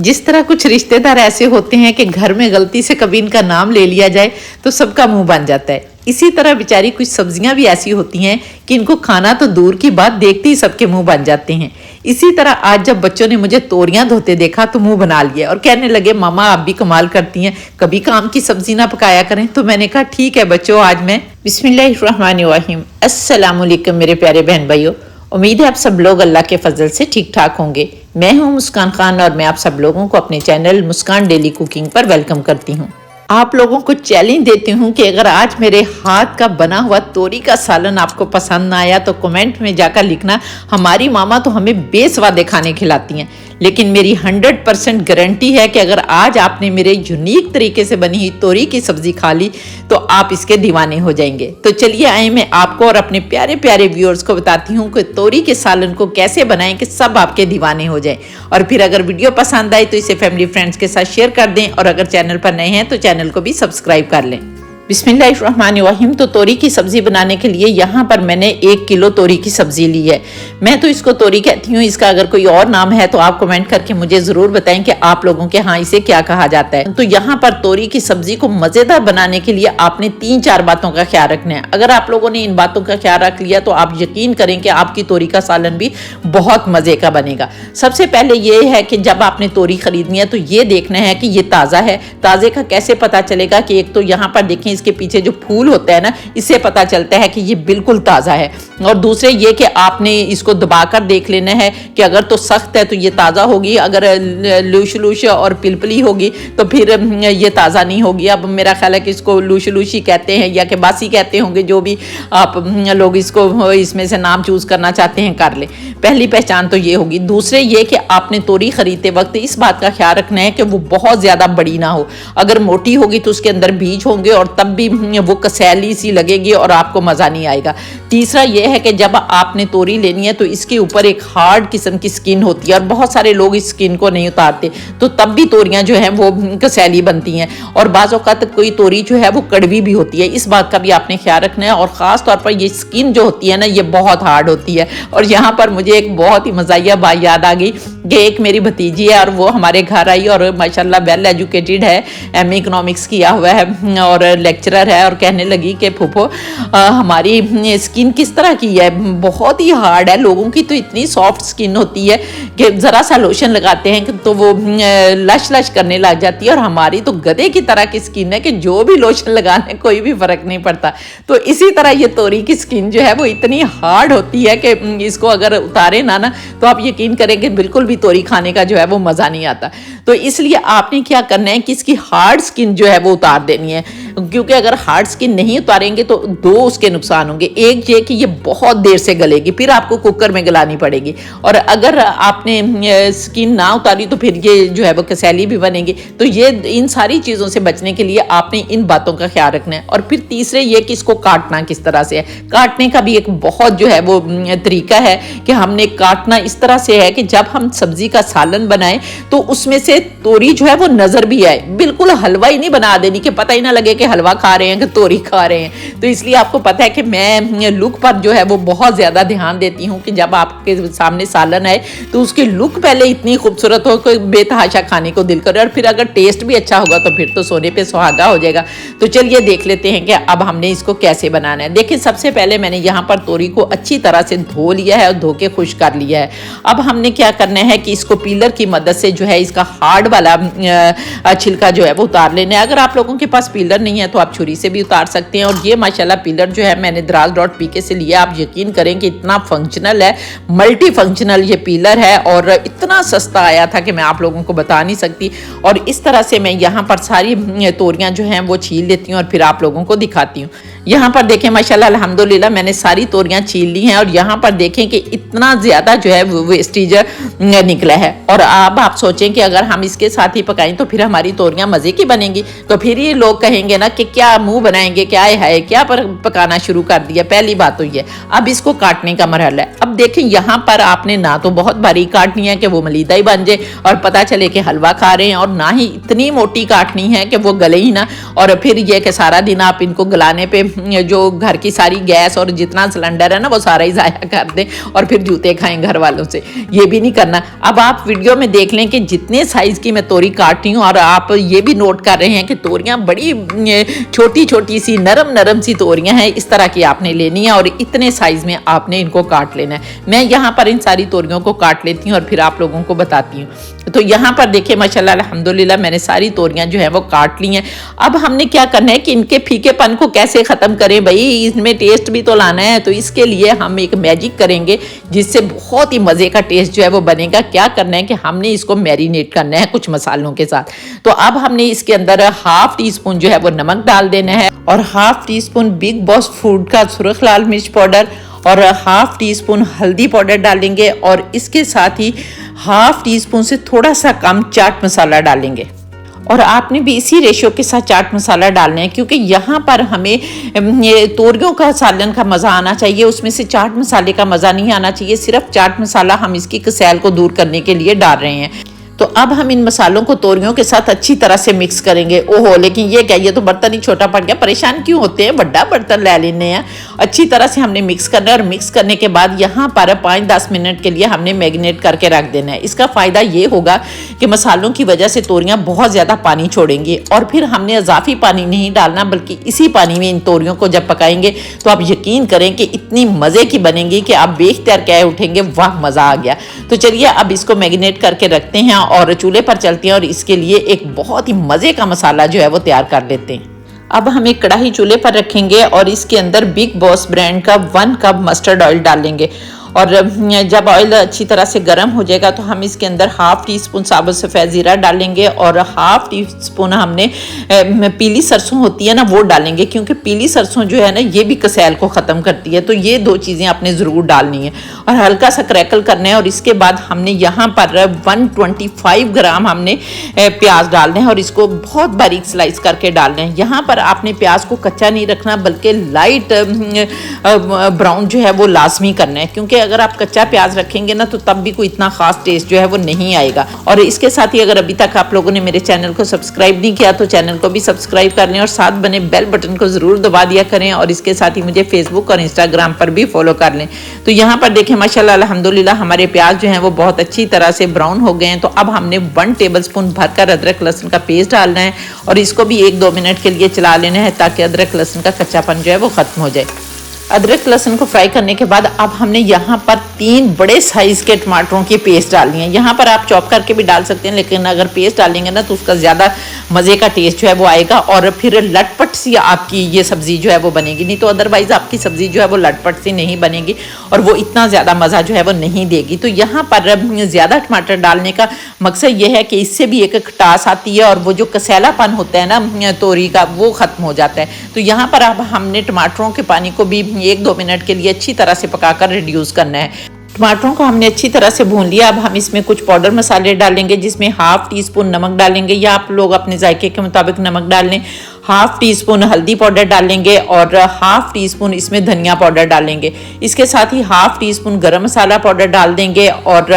जिस तरह कुछ रिश्तेदार ऐसे होते हैं कि घर में गलती से कभी इनका नाम ले लिया जाए तो सबका मुंह बन जाता है, इसी तरह बेचारी कुछ सब्जियां भी ऐसी होती हैं कि इनको खाना तो दूर की बात, देखते ही सबके मुंह बन जाते हैं। इसी तरह आज जब बच्चों ने मुझे तोरियां धोते देखा तो मुंह बना लिया और कहने लगे मामा आप भी कमाल करती हैं, कभी काम की सब्जी ना पकाया करें। तो मैंने कहा ठीक है बच्चों, आज मैं बिस्मिल्लाहिर्रहमानिर्रहीम, अस्सलाम वालेकुम मेरे प्यारे बहन भाइयों। उम्मीद है आप सब लोग अल्लाह के फजल से ठीक ठाक होंगे। मैं हूं मुस्कान खान और मैं आप सब लोगों को अपने चैनल मुस्कान डेली कुकिंग पर वेलकम करती हूं। आप लोगों को चैलेंज देती हूं कि अगर आज मेरे हाथ का बना हुआ तोरी का सालन आपको पसंद ना आया तो कमेंट में जाकर लिखना, हमारी मामा तो हमें बेस्वादे खाने खिलाती हैं, लेकिन मेरी 100% गारंटी है कि अगर आज आपने मेरे यूनिक तरीके से बनी हुई तोरी की सब्जी खा ली तो आप इसके दीवाने हो जाएंगे। तो चलिए आए, मैं आपको और अपने प्यारे प्यारे व्यूअर्स को बताती हूँ कि तोरी के सालन को कैसे बनाएं कि सब आपके दीवाने हो जाएं। और फिर अगर वीडियो पसंद आए तो इसे फैमिली फ्रेंड्स के साथ शेयर कर दें और अगर चैनल पर नए हैं तो चैनल को भी सब्सक्राइब कर लें। बिस्मिल्लाहिर्रहमानिर्रहीम। तो तोरी की सब्जी बनाने के लिए यहाँ पर मैंने 1 किलो तोरी की सब्जी ली है। मैं तो इसको तोरी कहती हूँ, इसका अगर कोई और नाम है तो आप कमेंट करके मुझे जरूर बताएं कि आप लोगों के यहाँ इसे क्या कहा जाता है। तो यहाँ पर तोरी की सब्जी को मजेदार बनाने के लिए आपने 3-4 बातों का ख्याल रखना है। अगर आप लोगों ने इन बातों का ख्याल रख लिया तो आप यकीन करें कि आपकी तोरी का सालन भी बहुत मजे का बनेगा। सबसे पहले ये है कि जब आपने तोरी खरीदनी है तो ये देखना है कि ये ताजा है। ताजे का कैसे पता चलेगा कि एक तो यहाँ पर देखें इसके पीछे जो फूल होता है ना, इससे पता चलता है कि ये बिल्कुल ताजा है। और दूसरे ये कि आपने इसको दबाकर देख लेना है कि अगर तो सख्त है तो ये ताजा होगी, अगर लूश लूश और पिलपली होगी तो फिर ये ताजा नहीं होगी। अब मेरा ख्याल है कि इसको लूश लूशी कहते हैं या कि बासी कहते होंगे, जो भी आप लोग इसको इसमें से नाम चूज करना चाहते हैं कर ले। पहली पहचान तो ये होगी। दूसरे ये कि आपने तोरी खरीदते वक्त इस बात का ख्याल रखना है कि वो बहुत ज्यादा बड़ी ना हो। अगर मोटी होगी तो उसके अंदर बीज होंगे और तब भी वो कसैली सी लगेगी और आपको मजा नहीं आएगा। तीसरा यह है कि जब आपने तोरी लेनी है तो इसके ऊपर एक हार्ड किस्म की स्किन होती है और बहुत सारे लोग इस स्किन को नहीं उतारते, तो तब भी तोरियां जो हैं वो कसैली बनती हैं और बाज़ औक़ात कोई तोरी जो है वो कड़वी भी होती है। इस बात का भी आपने ख्याल रखना है और ख़ास तौर पर ये स्किन जो होती है ना, ये बहुत हार्ड होती है। और यहाँ पर मुझे एक बहुत ही मज़ाहिया बात याद आ गई कि एक मेरी भतीजी है और वो हमारे घर आई और माशाल्लाह वेल एजुकेटेड है, MA इकोनॉमिक्स किया हुआ है और लेक्चरर है, और कहने लगी कि फूफो हमारी स्किन किस तरह की है, बहुत ही हार्ड है। लोगों की तो इतनी सॉफ्ट स्किन होती है कि ज़रा सा लोशन लगाते हैं तो वो लश लश करने लग जाती है, और हमारी तो गधे की तरह की स्किन है कि जो भी लोशन लगाने कोई भी फ़र्क नहीं पड़ता। तो इसी तरह ये तोरी की स्किन जो है वो इतनी हार्ड होती है कि इसको अगर उतारे ना तो आप यकीन करें कि बिल्कुल भी तोरी खाने का जो है वो मज़ा नहीं आता। तो इसलिए आपने क्या करना है कि इसकी हार्ड स्किन जो है वो उतार देनी है, क्योंकि अगर हार्ड स्किन नहीं उतारेंगे तो 2 उसके नुकसान होंगे। एक ये कि ये बहुत देर से गलेगी, फिर आपको कुकर में गलानी पड़ेगी, और अगर आपने स्किन ना उतारी तो फिर ये जो है वो कसैली भी बनेगी। तो ये इन सारी चीज़ों से बचने के लिए आपने इन बातों का ख्याल रखना है। और फिर तीसरे ये कि इसको काटना किस तरह से है। काटने का भी एक बहुत जो है वो तरीका है कि हमने काटना इस तरह से है कि जब हम सब्जी का सालन बनाएं तो उसमें से तोरी जो है वो नजर भी आए। बिल्कुल हलवा ही नहीं बना देनी कि पता ही ना लगे कि हलवा खा रहे हैं कि तोरी खा रहे हैं। तो इसलिए आपको पता है कि मैं लुक पर जो है वो बहुत ज्यादा ध्यान देती हूँ कि जब आपके सामने सालन आए तो उसकी लुक पहले इतनी खूबसूरत हो कि बेतहाशा खाने को दिल करे, और फिर अगर टेस्ट भी अच्छा होगा तो फिर तो सोने पे सुहागा हो जाएगा। तो चलिए देख लेते हैं कि अब हमने इसको कैसे बनाना है। देखिए सबसे पहले मैंने यहाँ पर तोरी को अच्छी तरह से धो लिया है और धो के खुश कर लिया है। अब हमने क्या करना है कि इसको पीलर की मदद से जो है इसका हार्ड वाला छिलका जो है वो उतार लेना है। अगर आप लोगों के पास पीलर नहीं है तो आप छुरी से भी उतार सकते हैं। और ये माशाल्लाह पीलर जो है मैंने Draz.pk से लिया। आप यकीन करें कि इतना फंक्शनल है, मल्टी फंक्शनल ये पीलर है और इतना सस्ता आया था कि मैं आप लोगों को बता नहीं सकती। और इस तरह से मैं यहाँ पर सारी तोरियां जो हैं वो छील लेती हूँ और फिर आप लोगों को दिखाती हूँ। यहाँ पर देखें माशाल्लाह अल्हम्दुलिल्लाह मैंने सारी तोरियां छील ली हैं और यहाँ पर देखें कि इतना ज़्यादा जो है वेस्टेज निकला है। और अब आप सोचें कि अगर हम इसके साथ ही पकाएं तो फिर हमारी तोरियां मज़े की बनेंगी। तो फिर ये लोग कहेंगे ना कि क्या मुंह बनाएंगे, क्या है क्या पर पकाना शुरू कर दिया। पहली बात तो ये, अब इसको काटने का मरहला है। अब देखें यहाँ पर आपने ना तो बहुत बारीक काटनी है कि वो मलीदा ही बन जाए और पता चले कि हलवा खा रहे हैं, और ना ही इतनी मोटी काटनी है कि वो गले ही ना, और फिर ये कि सारा दिन आप इनको गलाने पे जो घर की सारी गैस और जितना सिलेंडर है ना वो सारा ही ज़ाया कर दें और फिर जूते खाएं घर वालों से। ये भी नहीं करना। अब आप वीडियो में देख लें कि जितने साइज़ की मैं तोरी काटती हूँ, और आप ये भी नोट कर रहे हैं कि तोरियाँ बड़ी छोटी छोटी सी नरम नरम सी तोरियाँ हैं, इस तरह की आपने लेनी है और इतने साइज़ में आपने इनको काट लेना है। मैं यहाँ पर इन सारी तोरियों को काट लेती हूँ और फिर आप लोगों को बताती हूँ। तो यहाँ पर देखिए माशाल्लाह अल्हम्दुलिल्लाह मैंने सारी तोरियाँ जो है वो काट ली हैं। अब हमने क्या करना है कि इनके फीकेपन को कैसे ख़त्म करें भाई, इसमें टेस्ट भी तो लाना है। तो इसके लिए हम एक मैजिक करेंगे जिससे बहुत ही मज़े का टेस्ट जो है वो बनेगा। क्या करना है कि हमने इसको मैरिनेट करना है कुछ मसालों के साथ। तो अब हमने इसके अंदर हाफ टी स्पून जो है वो नमक डाल देना है, और half tea spoon big boss food का सुरख लाल मिर्च पाउडर, और हाफ टी स्पून हल्दी पाउडर डालेंगे, और इसके साथ ही हाफ टी स्पून से थोड़ा सा कम चाट मसाला डालेंगे। और आपने भी इसी रेशियो के साथ चाट मसाला डालना है, क्योंकि यहाँ पर हमें ये तोरियों का सालन का मज़ा आना चाहिए, उसमें से चाट मसाले का मज़ा नहीं आना चाहिए। सिर्फ चाट मसाला हम इसकी कसैल को दूर करने के लिए डाल रहे हैं। तो अब हम इन मसालों को तोरियों के साथ अच्छी तरह से मिक्स करेंगे। ओहो, लेकिन ये क्या, ये तो बर्तन ही छोटा पड़ गया, परेशान क्यों होते हैं, बड़ा बर्तन ले लेने हैं। अच्छी तरह से हमने मिक्स करना है, और मिक्स करने के बाद यहाँ पर 5-10 मिनट के लिए हमने मैरिनेट करके रख देना है। इसका फ़ायदा ये होगा कि मसालों की वजह से तोरियाँ बहुत ज़्यादा पानी छोड़ेंगी, और फिर हमने इजाफी पानी नहीं डालना, बल्कि इसी पानी में इन तोरियों को जब पकाएंगे तो आप यकीन करें कि इतनी मज़े की बनेंगी कि आप बेख्तियार कह उठेंगे वाह मज़ा आ गया। तो चलिए अब इसको मैरिनेट करके रखते हैं और चूल्हे पर चलते हैं, और इसके लिए एक बहुत ही मज़े का मसाला जो है वो तैयार कर लेते हैं। अब हम एक कढ़ाई चूल्हे पर रखेंगे और इसके अंदर बिग बॉस ब्रांड का 1 कप मस्टर्ड ऑयल डालेंगे, और जब ऑयल अच्छी तरह से गर्म हो जाएगा तो हम इसके अंदर हाफ टी स्पून साबुत सफ़ेद ज़ीरा डालेंगे, और हाफ टी स्पून हमने पीली सरसों होती है ना वो डालेंगे, क्योंकि पीली सरसों जो है ना ये भी कसैल को ख़त्म करती है। तो ये 2 चीज़ें आपने ज़रूर डालनी है, और हल्का सा क्रैकल करना है। और इसके बाद हमने यहाँ पर 125 ग्राम हमने प्याज डालना है, और इसको बहुत बारीक स्लाइस करके डालना है। यहाँ पर आपने प्याज को कच्चा नहीं रखना, बल्कि लाइट ब्राउन जो है वो लाजमी करना है, क्योंकि अगर आप कच्चा प्याज रखेंगे ना तो तब भी कोई इतना खास टेस्ट जो है वो नहीं आएगा। और इसके साथ ही अगर अभी तक आप लोगों ने मेरे चैनल को सब्सक्राइब नहीं किया तो चैनल को भी सब्सक्राइब कर लें, और साथ बने बेल बटन को ज़रूर दबा दिया करें, और इसके साथ ही मुझे फेसबुक और इंस्टाग्राम पर भी फॉलो कर लें। तो यहाँ पर देखें माशाल्लाह अल्हम्दुलिल्लाह हमारे प्याज जो हैं वो बहुत अच्छी तरह से ब्राउन हो गए हैं। तो अब हमने 1 टेबल स्पून भरकर अदरक लहसुन का पेस्ट डालना है, और इसको भी 1-2 मिनट के लिए चला लेना है ताकि अदरक लहसुन का कच्चापन जो है वो ख़त्म हो जाए। अदरक लहसुन को फ्राई करने के बाद अब हमने यहाँ पर 3 बड़े साइज़ के टमाटरों की पेस्ट डालनी है। यहाँ पर आप चॉप करके भी डाल सकते हैं, लेकिन अगर पेस्ट डालेंगे ना तो उसका ज़्यादा मज़े का टेस्ट जो है वो आएगा, और फिर लटपट सी आपकी ये सब्ज़ी जो है वो बनेगी। नहीं तो अदरवाइज़ आपकी सब्ज़ी जो है वो लटपट सी नहीं बनेगी, और वो इतना ज़्यादा मज़ा जो है वो नहीं देगी। तो यहाँ पर ज़्यादा टमाटर डालने का मकसद ये है कि इससे भी एक खटास आती है, और वो जो कसैलापन होता है ना तोरी का वो ख़त्म हो जाता है। तो यहाँ पर अब हमने टमाटरों के पानी को भी 1-2 मिनट के लिए अच्छी तरह से पकाकर रिड्यूस करना है। टमाटरों को हमने अच्छी तरह से भून लिया। अब हम इसमें कुछ पाउडर मसाले डालेंगे, जिसमें हाफ टी स्पून नमक डालेंगे, या आप लोग अपने जायके के मुताबिक नमक डाल लें। हाफ टी स्पून हल्दी पाउडर डालेंगे, और हाफ टी स्पून इसमें धनिया पाउडर डालेंगे। इसके साथ ही हाफ टी स्पून गरम मसाला पाउडर डाल देंगे, और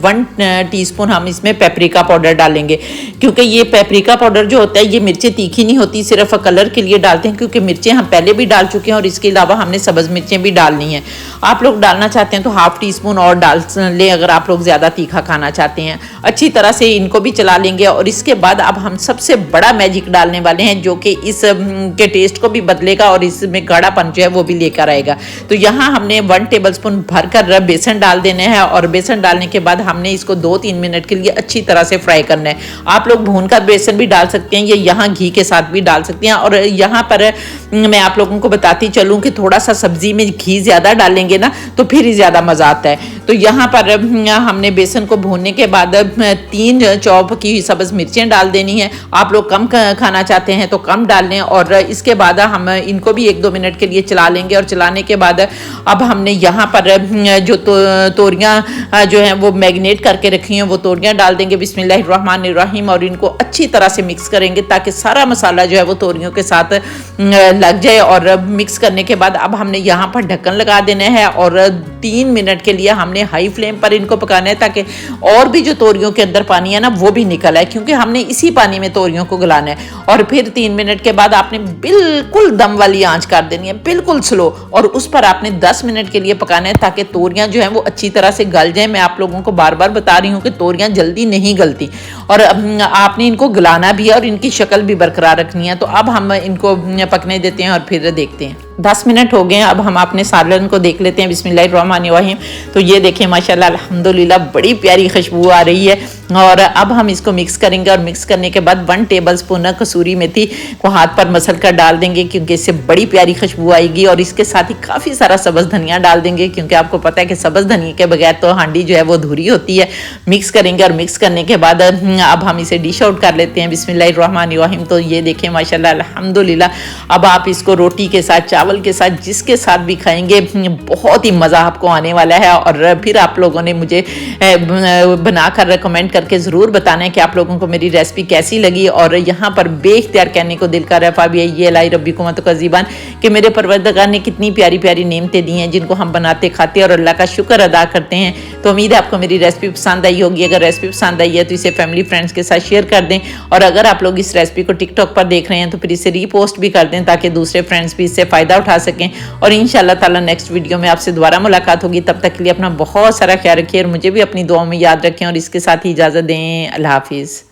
1 टीस्पून हम इसमें पेपरिका पाउडर डालेंगे, क्योंकि ये पेपरिका पाउडर जो होता है ये मिर्चें तीखी नहीं होती, सिर्फ कलर के लिए डालते हैं, क्योंकि मिर्चें हम पहले भी डाल चुके हैं और इसके अलावा हमने सब्ज़ मिर्चें भी डालनी है। आप लोग डालना चाहते हैं तो हाफ टी स्पून और डाल लें, अगर आप लोग ज़्यादा तीखा खाना चाहते हैं। अच्छी तरह से इनको भी चला लेंगे, और इसके बाद अब हम सबसे बड़ा मैजिक डालने वाले हैं, जो कि इस के टेस्ट को भी बदलेगा और इसमें गाढ़ापन जो है वो भी लेकर आएगा। तो यहाँ हमने 1 टेबलस्पून भरकर बेसन डाल देना है, और बेसन डालने के बाद हमने इसको 2-3 मिनट के लिए अच्छी तरह से फ्राई करना है। आप लोग भूनकर बेसन भी डाल सकते हैं, या यहाँ घी के साथ भी डाल सकते हैं। और यहाँ पर मैं आप लोगों को बताती चलूँ कि थोड़ा सा सब्जी में घी ज़्यादा डालेंगे ना तो फिर ही ज़्यादा मज़ा आता है। तो यहाँ पर हमने बेसन को भूनने के बाद 3 चॉप की सब्ज़ मिर्चें डाल देनी है। आप लोग कम खाना चाहते हैं तो कम डाल लें। और इसके बाद हम इनको भी 1-2 मिनट के लिए चला लेंगे। और चलाने के बाद अब हमने यहाँ पर जो तोरियाँ जो हैं वो मैरिनेट करके रखी हैं वो तोरियाँ डाल देंगे बिस्मिल्लाहिर्रहमानिर्रहीम। और इनको अच्छी तरह से मिक्स करेंगे ताकि सारा मसाला जो है वो तोरियों के साथ लग जाए। और मिक्स करने के बाद अब हमने यहाँ पर ढक्कन लगा देना है और 3 मिनट के लिए हमने हाई फ्लेम पर इनको पकाना है ताकि और भी जो तोरियों के अंदर पानी है ना वो भी निकल आए, क्योंकि हमने इसी पानी में तोरियों को गलाना है। और फिर 3 मिनट के बाद आपने बिल्कुल दम वाली आंच कर देनी है, बिल्कुल स्लो, और उस पर आपने 10 मिनट के लिए पकाना है ताकि तोरियां जो हैं वो अच्छी तरह से गल जाएं। मैं आप लोगों को बार बार बता रही हूँ कि तोरियां जल्दी नहीं गलती और आपने इनको गलाना भी है और इनकी शक्ल भी बरकरार रखनी है। तो अब हम इनको पकने देते हैं और फिर देखते हैं। 10 मिनट हो गए हैं। अब हम अपने सालन को देख लेते हैं बिस्मिल्लाहिर्रहमानिर्रहीम। तो ये देखें माशाल्लाह अल्हम्दुलिल्लाह बड़ी प्यारी खुशबू आ रही है। और अब हम इसको मिक्स करेंगे और मिक्स करने के बाद 1 टेबलस्पून कसूरी मेथी को हाथ पर मसल कर डाल देंगे, क्योंकि इससे बड़ी प्यारी खुशबू आएगी। और इसके साथ ही काफ़ी सारा सब्ज़ धनिया डाल देंगे, क्योंकि आपको पता है कि सब्ज़ धनिया के बगैर तो हांडी जो है वो अधूरी होती है। मिक्स करेंगे और मिक्स करने के बाद अब हम इसे डिश आउट कर लेते हैं बिस्मिल्लाहिर्रहमानिर्रहीम। तो ये देखें माशाल्लाह अल्हम्दुलिल्लाह। अब आप इसको रोटी के साथ, चावल के साथ, जिसके साथ भी खाएंगे बहुत ही मज़ा आपको आने वाला है। और फिर आप लोगों ने मुझे बनाकर कमेंट करके ज़रूर बताना है कि आप लोगों को मेरी रेसिपी कैसी लगी। और यहाँ पर बेख्तियार कहने को दिल कर रहा है ये लाई रब्बी को मत कज़ीबान कि मेरे परवरदिगार ने कितनी प्यारी प्यारी नेमतें दी हैं जिनको हम बनाते खाते और अल्लाह का शुक्र अदा करते हैं। तो उम्मीद है आपको मेरी रेसिपी पसंद आई होगी। अगर रेसिपी पसंद आई है तो इसे फैमिली फ्रेंड्स के साथ शेयर कर दें। और अगर आप लोग इस रेसिपी को टिकटॉक पर देख रहे हैं तो फिर इसे रीपोस्ट भी कर दें ताकि दूसरे फ्रेंड्स भी इससे फ़ायदा उठा सकें। और इंशाअल्लाह ताला नेक्स्ट वीडियो में आपसे दोबारा मुलाकात होगी। तब तक के लिए अपना बहुत सारा ख्याल रखिए और मुझे भी अपनी दुआओं में याद रखें। और इसके साथ ही इजाज़त दें। अल्लाह हाफिज़।